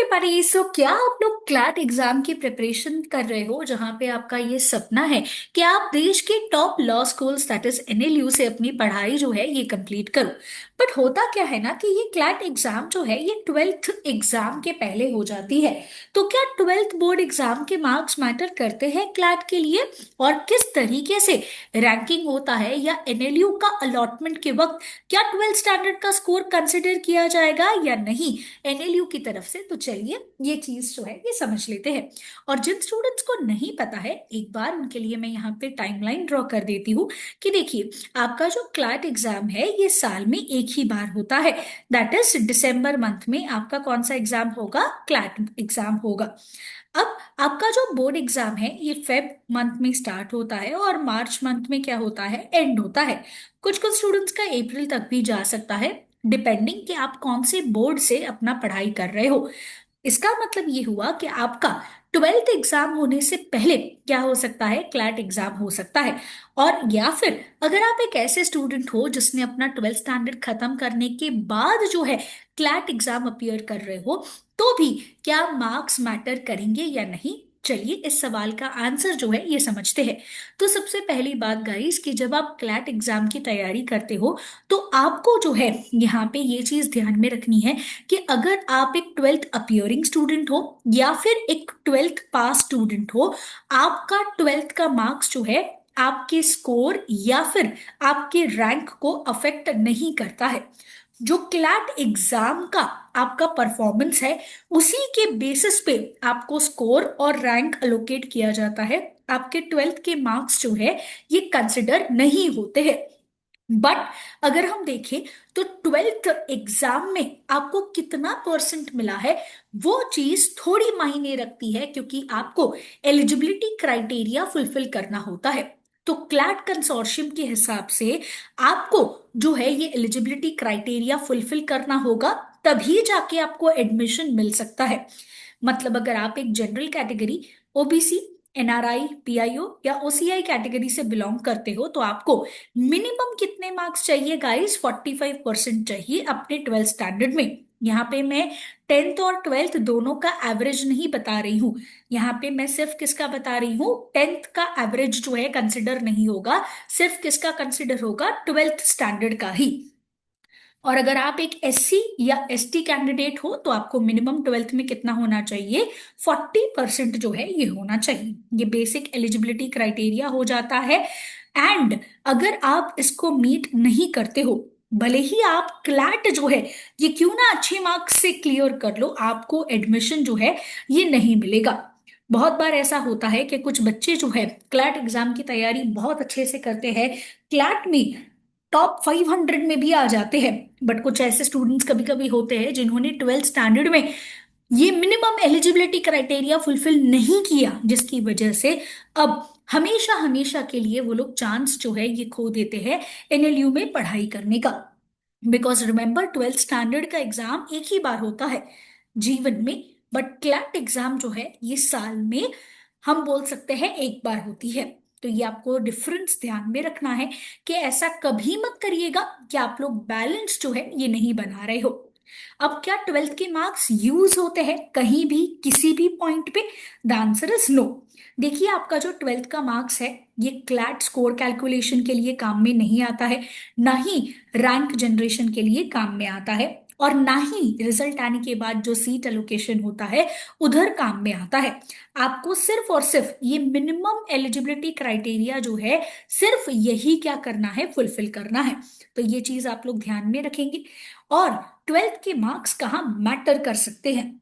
Everybody. सो क्या आप लोग क्लैट एग्जाम की प्रिपरेशन कर रहे हो, जहां पे आपका ये सपना है कि आप देश के top law schools that is NLU से अपनी पढ़ाई जो है ये कंप्लीट करो। बट होता क्या है ना कि ये क्लैट एग्जाम जो है ये ट्वेल्थ एग्जाम के पहले हो जाती है। तो क्या ट्वेल्थ बोर्ड एग्जाम के मार्क्स मैटर करते हैं क्लैट के लिए? और किस तरीके से रैंकिंग होता है, या एनएलयू का अलॉटमेंट के वक्त क्या ट्वेल्थ स्टैंडर्ड का स्कोर कंसिडर किया जाएगा या नहीं एनएलयू की तरफ से? तो चलिए ये चीज जो है ये समझ लेते हैं। और जिन स्टूडेंट्स को नहीं पता है, एक बार उनके लिए मैं यहाँ पे टाइमलाइन ड्रॉ कर देती हूँ कि देखिए, आपका जो क्लैट एग्जाम है ये साल में एक ही बार होता है। दैट इज दिसंबर मंथ में आपका कौन सा एग्जाम होगा? क्लैट एग्जाम होगा। अब आपका जो बोर्ड एग्जाम है ये फेब मंथ में स्टार्ट होता है और मार्च मंथ में क्या होता है, एंड होता है। कुछ कुछ स्टूडेंट्स का अप्रैल तक भी जा सकता है, डिपेंडिंग कि आप कौन से बोर्ड से अपना पढ़ाई कर रहे हो। इसका मतलब ये हुआ कि आपका ट्वेल्थ एग्जाम होने से पहले क्या हो सकता है, क्लैट एग्जाम हो सकता है। और या फिर अगर आप एक ऐसे स्टूडेंट हो जिसने अपना ट्वेल्थ स्टैंडर्ड खत्म करने के बाद जो है क्लैट एग्जाम अपीयर कर रहे हो, तो भी क्या मार्क्स मैटर करेंगे या नहीं? चलिए इस सवाल का आंसर जो है ये समझते हैं। तो सबसे पहली बात गाइस, कि जब आप क्लैट एग्जाम की तैयारी करते हो तो आपको जो है यहाँ पे ये चीज ध्यान में रखनी है कि अगर आप एक ट्वेल्थ अपियरिंग स्टूडेंट हो या फिर एक ट्वेल्थ पास स्टूडेंट हो, आपका ट्वेल्थ का मार्क्स जो है आपके स्कोर या फिर आपके रैंक को अफेक्ट नहीं करता है। जो क्लैट एग्जाम का आपका परफॉर्मेंस है उसी के बेसिस पे आपको स्कोर और रैंक अलोकेट किया जाता है। आपके ट्वेल्थ के मार्क्स जो है ये कंसिडर नहीं होते हैं। बट अगर हम देखें तो ट्वेल्थ एग्जाम में आपको कितना परसेंट मिला है वो चीज थोड़ी मायने रखती है, क्योंकि आपको एलिजिबिलिटी क्राइटेरिया फुलफिल करना होता है। तो क्लैट कंसोर्शियम के हिसाब से आपको जो है ये एलिजिबिलिटी क्राइटेरिया फुलफिल करना होगा, तभी जाके आपको एडमिशन मिल सकता है। मतलब अगर आप एक general category, OBC, NRI, PIO या ओसीआई कैटेगरी से बिलोंग करते हो, तो आपको मिनिमम कितने मार्क्स चाहिए गाइस? 45% चाहिए अपने ट्वेल्थ स्टैंडर्ड में। यहाँ पे मैं टेंथ और ट्वेल्थ दोनों का एवरेज नहीं बता रही हूँ। यहाँ पे मैं सिर्फ किसका बता रही हूँ, टेंथ का एवरेज जो है कंसिडर नहीं होगा। सिर्फ किसका कंसिडर होगा? ट्वेल्थ स्टैंडर्ड का ही। और अगर आप एक एससी या एसटी कैंडिडेट हो तो आपको मिनिमम ट्वेल्थ में कितना होना चाहिए? 40% जो है ये होना चाहिए। ये बेसिक एलिजिबिलिटी क्राइटेरिया हो जाता है। एंड अगर आप इसको मीट नहीं करते हो, भले ही आप क्लैट जो है ये क्यों ना अच्छे मार्क्स से क्लियर कर लो, आपको एडमिशन जो है ये नहीं मिलेगा। बहुत बार ऐसा होता है कि कुछ बच्चे जो है क्लैट एग्जाम की तैयारी बहुत अच्छे से करते हैं, क्लैट में टॉप 500 में भी आ जाते हैं। बट कुछ ऐसे स्टूडेंट्स कभी कभी होते हैं जिन्होंने ट्वेल्थ स्टैंडर्ड में ये मिनिमम एलिजिबिलिटी क्राइटेरिया फुलफिल नहीं किया, जिसकी वजह से अब हमेशा हमेशा के लिए वो लोग चांस जो है ये खो देते हैं एनएलयू में पढ़ाई करने का। बिकॉज रिमेंबर, ट्वेल्थ स्टैंडर्ड का एग्जाम एक ही बार होता है जीवन में। बट क्लैट एग्जाम जो है ये साल में हम बोल सकते हैं एक बार होती है। तो ये आपको डिफरेंस ध्यान में रखना है कि ऐसा कभी मत करिएगा कि आप लोग बैलेंस जो है ये नहीं बना रहे हो। अब क्या ट्वेल्थ के मार्क्स यूज होते हैं कहीं भी किसी भी पॉइंट पे? The answer is no. देखिए, आपका जो ट्वेल्थ का मार्क्स है ये क्लैट स्कोर कैलकुलेशन के लिए काम में नहीं आता है, ना ही रैंक जनरेशन के लिए काम में आता है, और ना ही रिजल्ट आने के बाद जो सीट एलोकेशन होता है उधर काम में आता है। आपको सिर्फ और सिर्फ ये मिनिमम एलिजिबिलिटी क्राइटेरिया जो है सिर्फ यही क्या करना है, फुलफिल करना है। तो ये चीज आप लोग ध्यान में रखेंगे। और ट्वेल्थ के मार्क्स कहाँ मैटर कर सकते हैं?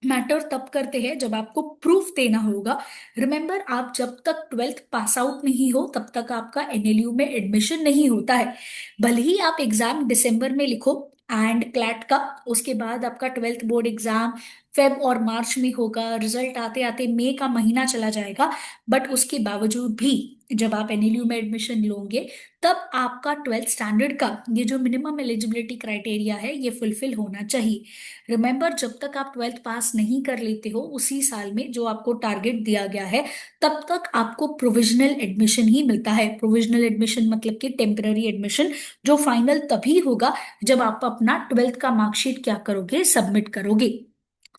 मैटर तब करते हैं जब आपको प्रूफ देना होगा। रिमेंबर, आप जब तक ट्वेल्थ पास आउट नहीं हो तब तक आपका एनएलयू में एडमिशन नहीं होता है। भले ही आप एग्जाम दिसंबर में लिखो एंड क्लैट का, उसके बाद आपका ट्वेल्थ बोर्ड एग्जाम फेब और मार्च में होगा, रिजल्ट आते आते मई का महीना चला जाएगा। बट उसके बावजूद भी जब आप एनएलयू में एडमिशन लोगे तब आपका ट्वेल्थ स्टैंडर्ड का ये जो मिनिमम एलिजिबिलिटी क्राइटेरिया है ये फुलफिल होना चाहिए। रिमेंबर, जब तक आप ट्वेल्थ पास नहीं कर लेते हो उसी साल में जो आपको टारगेट दिया गया है, तब तक आपको प्रोविजनल एडमिशन ही मिलता है। प्रोविजनल एडमिशन मतलब कि टेम्पररी एडमिशन, जो फाइनल तभी होगा जब आप अपना ट्वेल्थ का मार्कशीट क्या करोगे, सबमिट करोगे।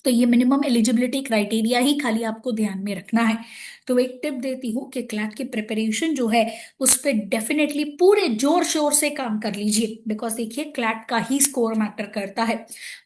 तो ये मिनिमम एलिजिबिलिटी क्राइटेरिया ही खाली आपको ध्यान में रखना है। तो एक टिप देती हूँ कि क्लैट की प्रिपरेशन जो है उस पर डेफिनेटली पूरे जोर शोर से काम कर लीजिए, बिकॉज देखिए क्लैट का ही स्कोर मैटर करता है।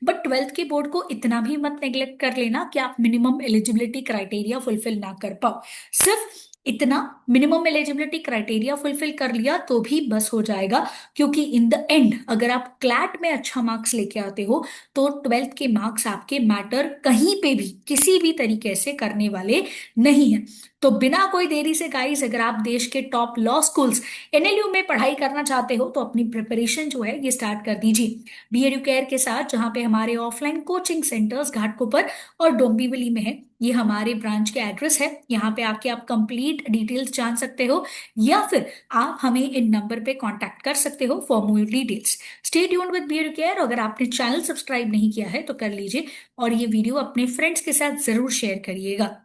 बट ट्वेल्थ के बोर्ड को इतना भी मत नेग्लेक्ट कर लेना कि आप मिनिमम एलिजिबिलिटी क्राइटेरिया फुलफिल ना कर पाओ। सिर्फ इतना मिनिमम एलिजिबिलिटी क्राइटेरिया फुलफिल कर लिया तो भी बस हो जाएगा, क्योंकि इन द एंड अगर आप क्लैट में अच्छा मार्क्स लेके आते हो तो ट्वेल्थ के मार्क्स आपके मैटर कहीं पे भी किसी भी तरीके से करने वाले नहीं है। तो बिना कोई देरी से गाइस, अगर आप देश के टॉप लॉ स्कूल्स एनएलयू में पढ़ाई करना चाहते हो तो अपनी प्रिपरेशन जो है ये स्टार्ट कर दीजिए बीएडयू केयर के साथ, जहां पे हमारे ऑफलाइन कोचिंग सेंटर्स घाटकोपर और डोंबिवली में है। ये हमारे ब्रांच के एड्रेस है, यहाँ पे आके आप कंप्लीट डिटेल्स जान सकते हो, या फिर आप हमें इन नंबर पे कांटेक्ट कर सकते हो for more details. Stay tuned with B care. अगर आपने चैनल सब्सक्राइब नहीं किया है तो कर लीजिए, और ये वीडियो अपने फ्रेंड्स के साथ जरूर शेयर करिएगा।